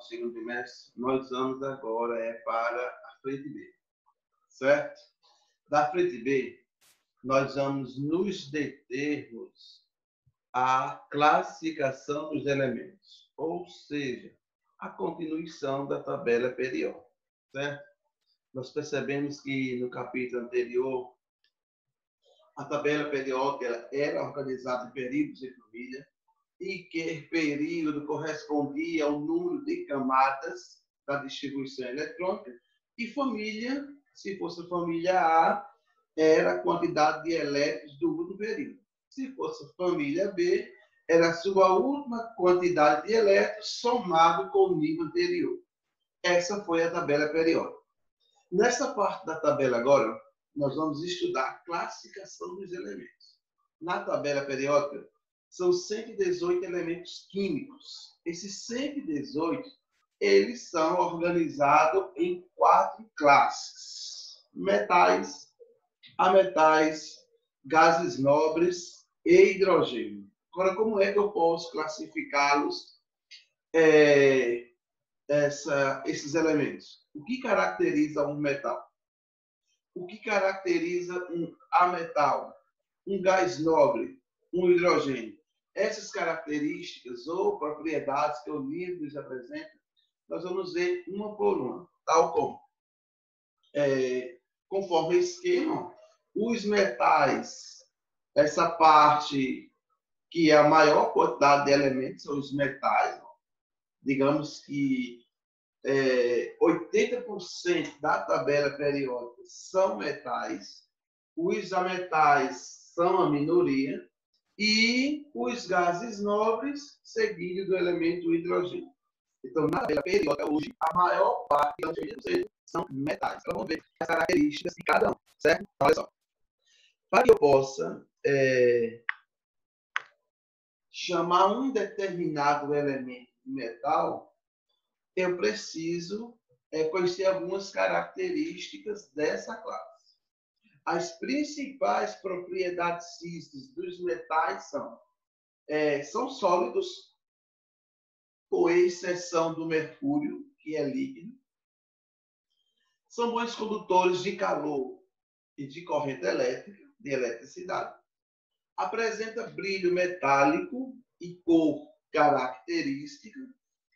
nosso segundo trimestre, nós vamos agora para a frente B, certo? Da frente B, nós vamos nos determos à classificação dos elementos, ou seja, a continuação da tabela periódica, certo? Nós percebemos que no capítulo anterior, a tabela periódica era organizada em períodos e família, e que período correspondia ao número de camadas da distribuição eletrônica, e família, se fosse família A, era a quantidade de elétrons do último período. Se fosse família B, era a sua última quantidade de elétrons somado com o nível anterior. Essa foi a tabela periódica. Nessa parte da tabela agora, nós vamos estudar a classificação dos elementos. Na tabela periódica, são 118 elementos químicos. Esses 118, eles são organizados em 4 classes: metais, ametais, gases nobres e hidrogênio. Agora, como é que eu posso classificá-los, esses elementos? O que caracteriza um metal? O que caracteriza um ametal? Um gás nobre? Um hidrogênio? Essas características ou propriedades que o livro nos apresenta, nós vamos ver uma por uma, tal como, conforme o esquema, os metais, essa parte que é a maior quantidade de elementos são os metais, digamos que 80% da tabela periódica são metais, os ametais são a minoria, e os gases nobres, seguido do elemento hidrogênio. Então, na tabela periódica, hoje, a maior parte, são metais. Então, vamos ver as características de cada um, certo? Então, olha só. Para que eu possa chamar um determinado elemento de metal, eu preciso conhecer algumas características dessa classe. As principais propriedades físicas dos metais são sólidos, com exceção do mercúrio, que é líquido. São bons condutores de calor e de corrente elétrica, de eletricidade. Apresenta brilho metálico e cor característica.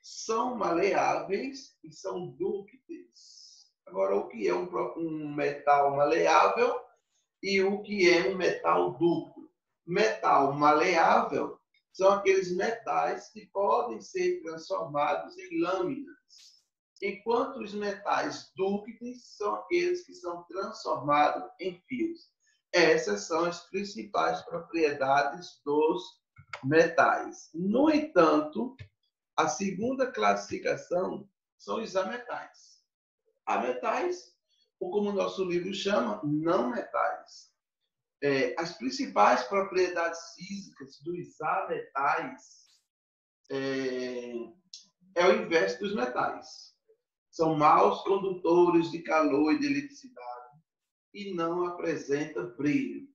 São maleáveis e são dúcteis. Agora, o que é um metal maleável e o que é um metal dúctil? Metal maleável são aqueles metais que podem ser transformados em lâminas, enquanto os metais dúcteis são aqueles que são transformados em fios. Essas são as principais propriedades dos metais. No entanto, a segunda classificação são os ametais. Ametais, ou como o nosso livro chama, não metais. As principais propriedades físicas dos ametais é o inverso dos metais. São maus condutores de calor e de eletricidade e não apresentam brilho.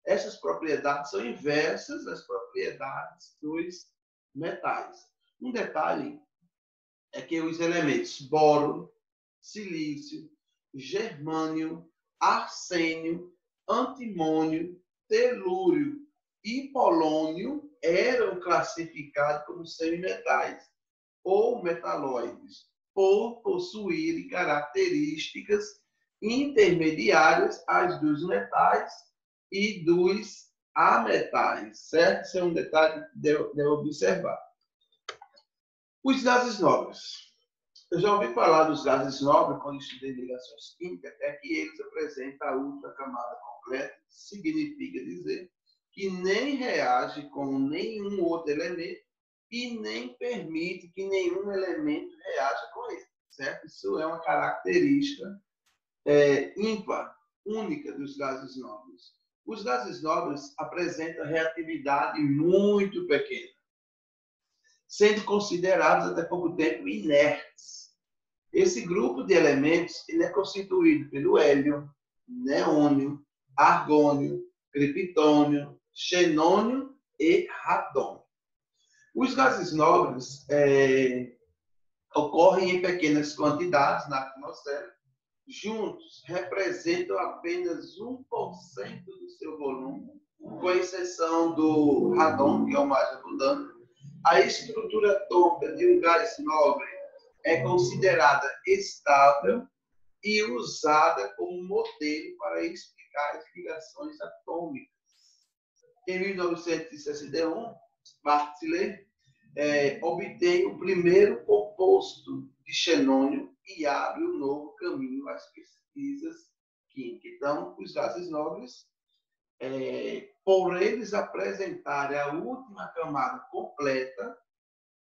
Essas propriedades são inversas às propriedades dos metais. Um detalhe é que os elementos boro, silício, germânio, arsênio, antimônio, telúrio e polônio eram classificados como semimetais ou metalóides, por possuírem características intermediárias às dos metais e dos ametais, certo? Isso é um detalhe de observar. Os gases nobres. Eu já ouvi falar dos gases nobres quando estudei ligações químicas, é que eles apresentam a última camada completa, significa dizer que nem reage com nenhum outro elemento e nem permite que nenhum elemento reaja com ele, certo? Isso é uma característica ímpar, única dos gases nobres. Os gases nobres apresentam reatividade muito pequena, sendo considerados até pouco tempo inertes. Esse grupo de elementos ele é constituído pelo hélio, neônio, argônio, criptônio, xenônio e radônio. Os gases nobres ocorrem em pequenas quantidades na atmosfera, juntos representam apenas 1% do seu volume, com exceção do radon, que é o mais abundante. A estrutura atômica de um gás nobre é considerada estável e usada como modelo para explicar as ligações atômicas. Em 1961, Bartlett obtém o primeiro composto de xenônio e abre um novo caminho às pesquisas químicas. Então, os gases nobres, por eles apresentarem a última camada completa,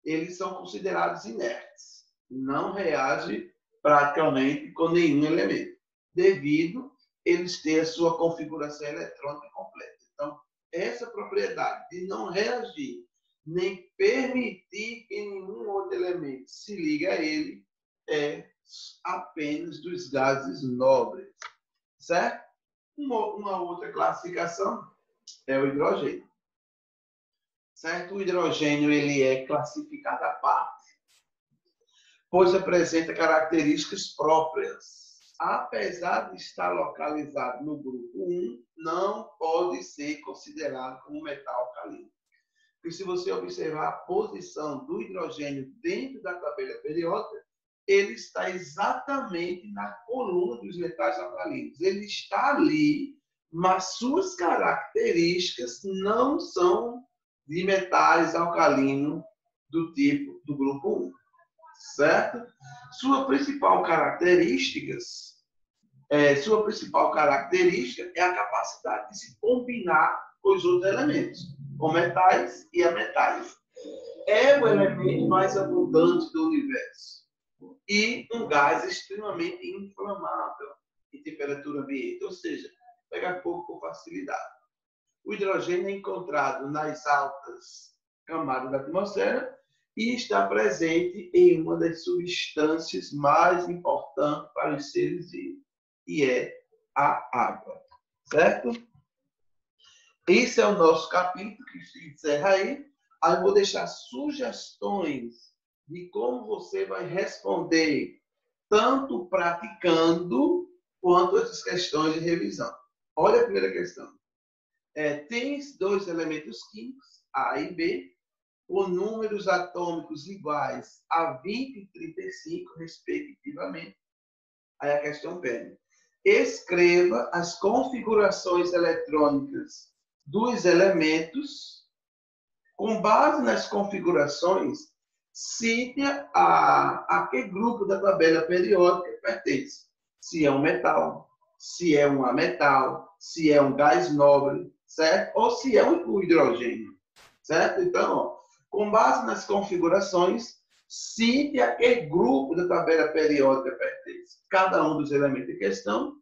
eles são considerados inertes. Não reagem praticamente com nenhum elemento, devido eles terem a sua configuração eletrônica completa. Então, essa propriedade de não reagir, nem permitir que nenhum outro elemento se ligue a ele, é apenas dos gases nobres. Certo? Uma outra classificação é o hidrogênio. Certo? O hidrogênio ele é classificado à parte, pois apresenta características próprias. Apesar de estar localizado no grupo 1, não pode ser considerado como metal alcalino. Porque se você observar a posição do hidrogênio dentro da tabela periódica, ele está exatamente na coluna dos metais alcalinos. Ele está ali, mas suas características não são de metais alcalinos do tipo do grupo 1. Certo? Sua principal característica é a capacidade de se combinar com os outros elementos, com metais e ametais. É o elemento mais abundante do universo e um gás extremamente inflamável em temperatura ambiente, ou seja, pega fogo com facilidade. O hidrogênio é encontrado nas altas camadas da atmosfera e está presente em uma das substâncias mais importantes para os seres vivos, que é a água. Certo? Esse é o nosso capítulo, que se encerra aí. Aí eu vou deixar sugestões de como você vai responder, tanto praticando, quanto essas questões de revisão. Olha a primeira questão. Tens dois elementos químicos, A e B, com números atômicos iguais a 20 e 35, respectivamente. Aí a questão pede: escreva as configurações eletrônicas dos elementos. Com base nas configurações, cite a que grupo da tabela periódica pertence. Se é um metal, se é um ametal, se é um gás nobre, certo? Ou se é um hidrogênio, certo? Então, ó, com base nas configurações, cite a que grupo da tabela periódica pertence cada um dos elementos em questão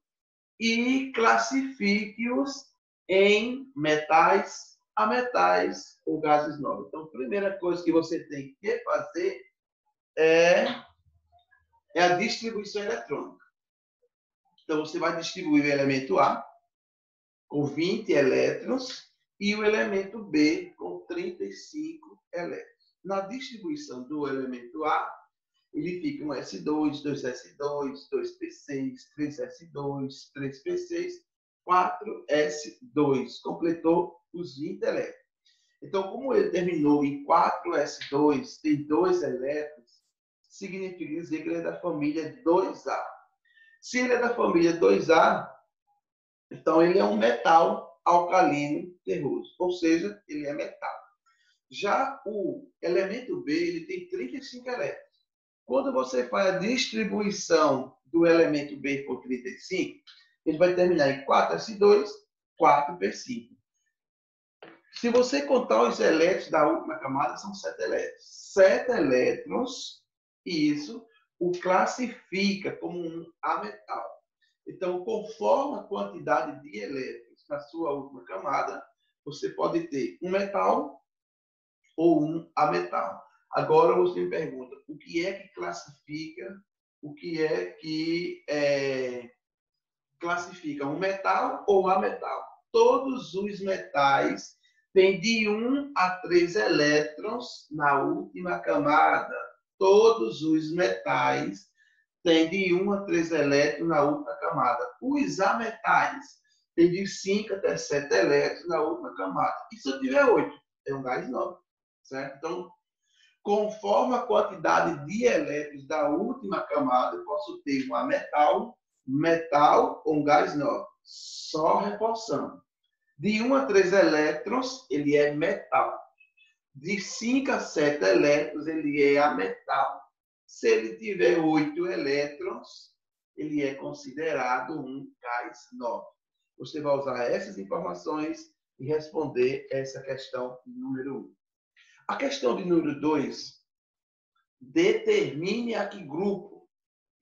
e classifique-os em metais, ametais ou gases nobres. Então, a primeira coisa que você tem que fazer é a distribuição eletrônica. Então, você vai distribuir o elemento A com 20 elétrons e o elemento B com 35 elétrons. Na distribuição do elemento A, ele fica um S2, 2S2, 2P6, 3S2, 3P6, 4S2. Completou os 20 elétrons. Então, como ele terminou em 4S2, tem 2 elétrons, significa dizer que ele é da família 2A. Se ele é da família 2A, então ele é um metal alcalino terroso, ou seja, ele é metal. Já o elemento B, ele tem 35 elétrons. Quando você faz a distribuição do elemento B por 35, ele vai terminar em 4S2, 4P5. Se você contar os elétrons da última camada, são 7 elétrons. 7 elétrons, isso o classifica como um ametal. Então, conforme a quantidade de elétrons na sua última camada, você pode ter um metal ou um ametal. Agora você me pergunta, o que é que classifica, classifica um metal ou ametal? Todos os metais têm de 1 a 3 elétrons na última camada. todos os metais têm de 1 a 3 elétrons na última camada. Os ametais têm de 5 até 7 elétrons na última camada. E se eu tiver 8? É um gás nobre, certo? Então, conforme a quantidade de elétrons da última camada, eu posso ter um ametal, metal ou um gás nobre. Só reforçando. De 1 a 3 elétrons, ele é metal. De 5 a 7 elétrons, ele é ametal. Se ele tiver 8 elétrons, ele é considerado um gás nobre. Você vai usar essas informações e responder essa questão número 1. A questão de número 2, determine a que grupo,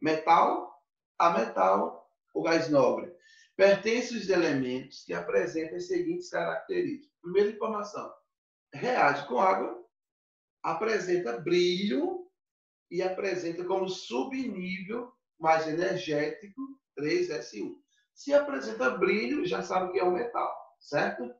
metal, ametal ou gás nobre, pertencem os elementos que apresentam as seguintes características. Primeira informação, reage com água, apresenta brilho e apresenta como subnível mais energético 3S1. Se apresenta brilho, já sabe que é um metal, certo?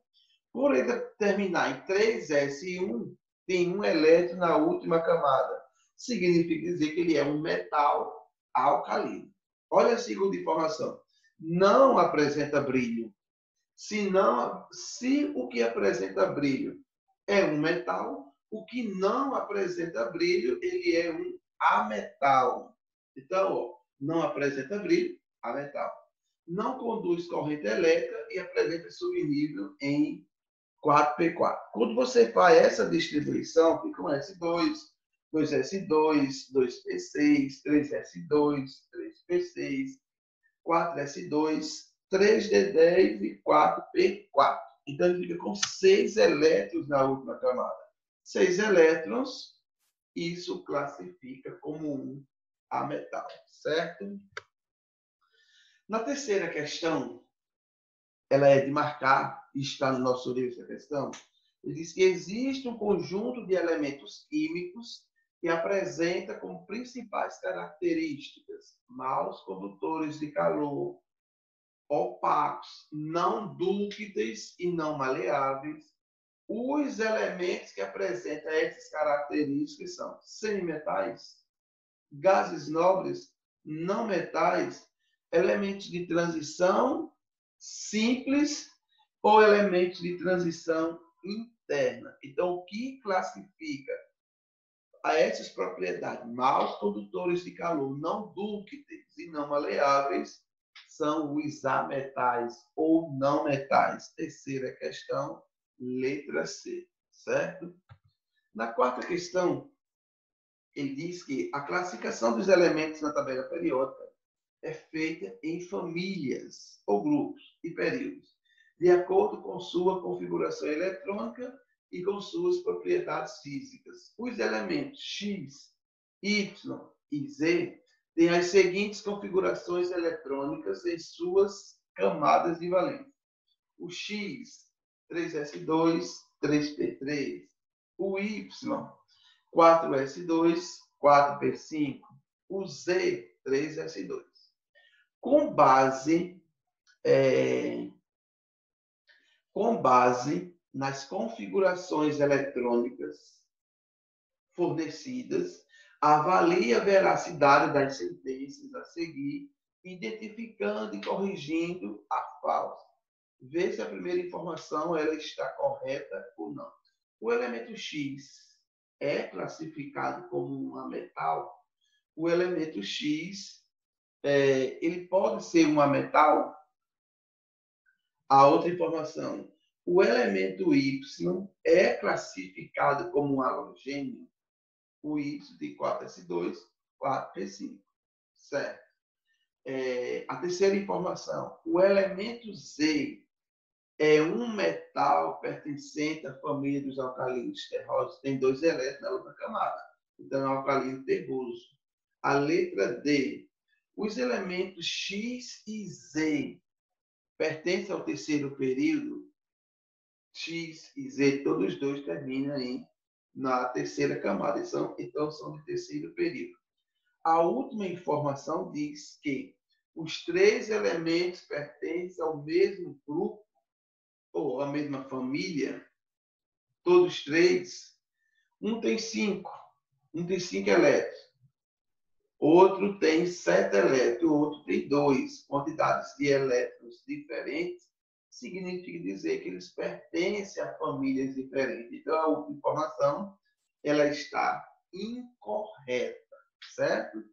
Por ele terminar em 3S1, tem um elétron na última camada. Significa dizer que ele é um metal alcalino. Olha a segunda informação. Não apresenta brilho. Se o que apresenta brilho é um metal, o que não apresenta brilho, ele é um ametal. Então, ó, não apresenta brilho, ametal. Não conduz corrente elétrica e apresenta subnível em 4P4. Quando você faz essa distribuição, fica um S2, 2S2, 2P6, 3S2, 3P6, 4S2, 3D10 e 4P4. Então, ele fica com 6 elétrons na última camada. 6 elétrons, isso classifica como um ametal, certo? Na terceira questão, ela é de marcar, e está no nosso livro essa questão, ele diz que existe um conjunto de elementos químicos que apresenta como principais características maus condutores de calor, opacos, não dúcteis e não maleáveis. Os elementos que apresentam essas características são semimetais, gases nobres, não metais, elementos de transição simples ou elementos de transição interna. Então, o que classifica a essas propriedades, maus condutores de calor, não dúcteis e não maleáveis, são os ametais ou não metais. Terceira questão, letra C, certo? Na quarta questão, ele diz que a classificação dos elementos na tabela periódica é feita em famílias ou grupos e períodos, de acordo com sua configuração eletrônica e com suas propriedades físicas. Os elementos X, Y e Z têm as seguintes configurações eletrônicas em suas camadas de valência. O X, 3S2, 3P3. O Y, 4S2, 4P5. O Z, 3S2. Com base nas configurações eletrônicas fornecidas, avalie a veracidade das sentenças a seguir, identificando e corrigindo a falsa. Vê se a primeira informação ela está correta ou não. O elemento X é classificado como um ametal. O elemento X ele pode ser um ametal. A outra informação, o elemento Y é classificado como um halogênio. O Y de 4S2, 4P5. Certo. A terceira informação, o elemento Z é um metal pertencente à família dos alcalinos terrosos. Tem 2 elétrons na outra camada. Então, é um alcalino terroso. A letra D, os elementos X e Z pertencem ao terceiro período. X e Z, todos os dois terminam na terceira camada. Então, são de terceiro período. A última informação diz que os 3 elementos pertencem ao mesmo grupo ou à mesma família, todos 3. Um tem 5, Um tem 5 elétrons, outro tem 7 elétrons, outro tem 2. Quantidades de elétrons diferentes significa dizer que eles pertencem a famílias diferentes. Então, a informação ela está incorreta, certo?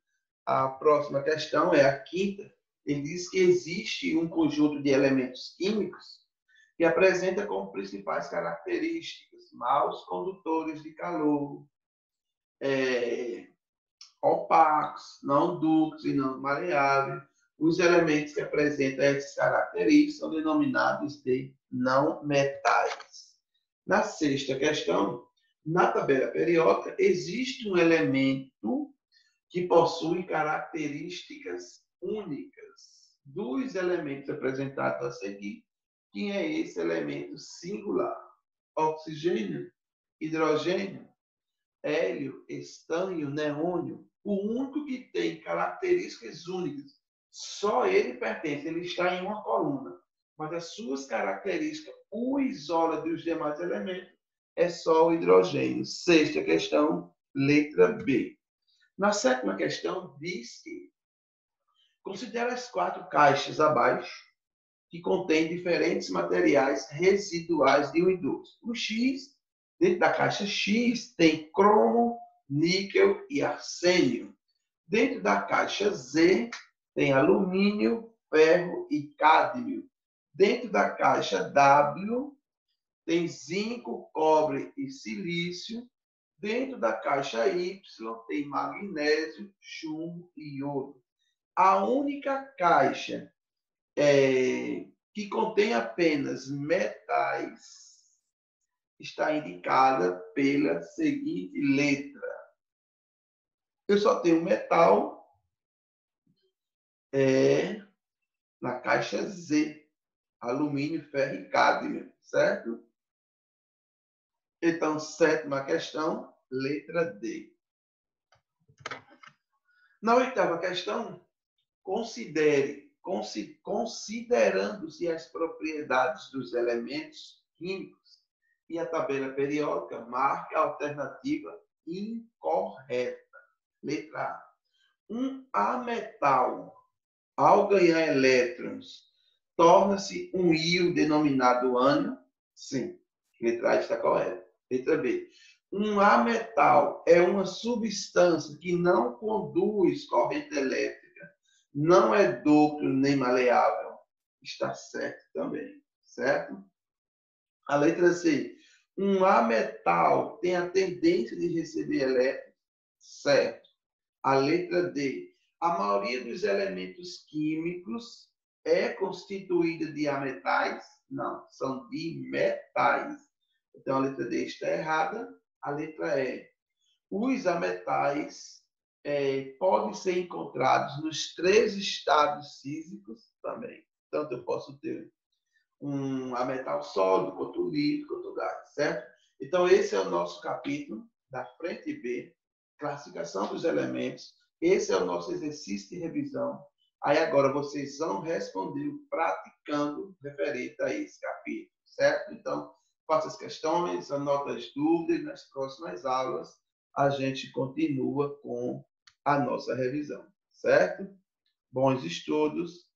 A próxima questão é a quinta. Ele diz que existe um conjunto de elementos químicos que apresenta como principais características maus condutores de calor, opacos, não ductos e não maleáveis. Os elementos que apresentam essas características são denominados de não metais. Na sexta questão, na tabela periódica, existe um elemento que possui características únicas. Dos elementos apresentados a seguir, quem é esse elemento singular? Oxigênio, hidrogênio, hélio, estânio, neônio. O único que tem características únicas, só ele pertence, ele está em uma coluna. Mas as suas características o isola dos demais elementos, é só o hidrogênio. Sexta questão, letra B. Na sétima questão, diz que considera as 4 caixas abaixo que contêm diferentes materiais residuais de 1 e 2. O X, dentro da caixa X, tem cromo, níquel e arsênio. Dentro da caixa Z, tem alumínio, ferro e cádmio. Dentro da caixa W, tem zinco, cobre e silício. Dentro da caixa Y, tem magnésio, chumbo e iodo. A única caixa que contém apenas metais está indicada pela seguinte letra. Eu só tenho metal na caixa Z, alumínio, ferro e cádmio, certo? Então, sétima questão, letra D. Na oitava questão, considerando-se as propriedades dos elementos químicos e a tabela periódica, marque a alternativa incorreta. Letra A. Um ametal, ao ganhar elétrons, torna-se um íon denominado ânion? Sim. Letra A está correta. Letra B. Um ametal é uma substância que não conduz corrente elétrica, não é dúctil nem maleável. Está certo também, certo? A letra C. Um ametal tem a tendência de receber elétrons? Certo. A letra D. A maioria dos elementos químicos é constituída de ametais? Não, são de metais. Então, a letra D está errada. A letra E. Os ametais podem ser encontrados nos 3 estados físicos também. Tanto eu posso ter um ametal sólido, quanto líquido, quanto gás, certo? Então, esse é o nosso capítulo da frente B, classificação dos elementos. Esse é o nosso exercício de revisão. Aí agora vocês vão responder praticando referente a esse capítulo, certo? Então, faça as questões, anota as dúvidas, nas próximas aulas a gente continua com a nossa revisão, certo? Bons estudos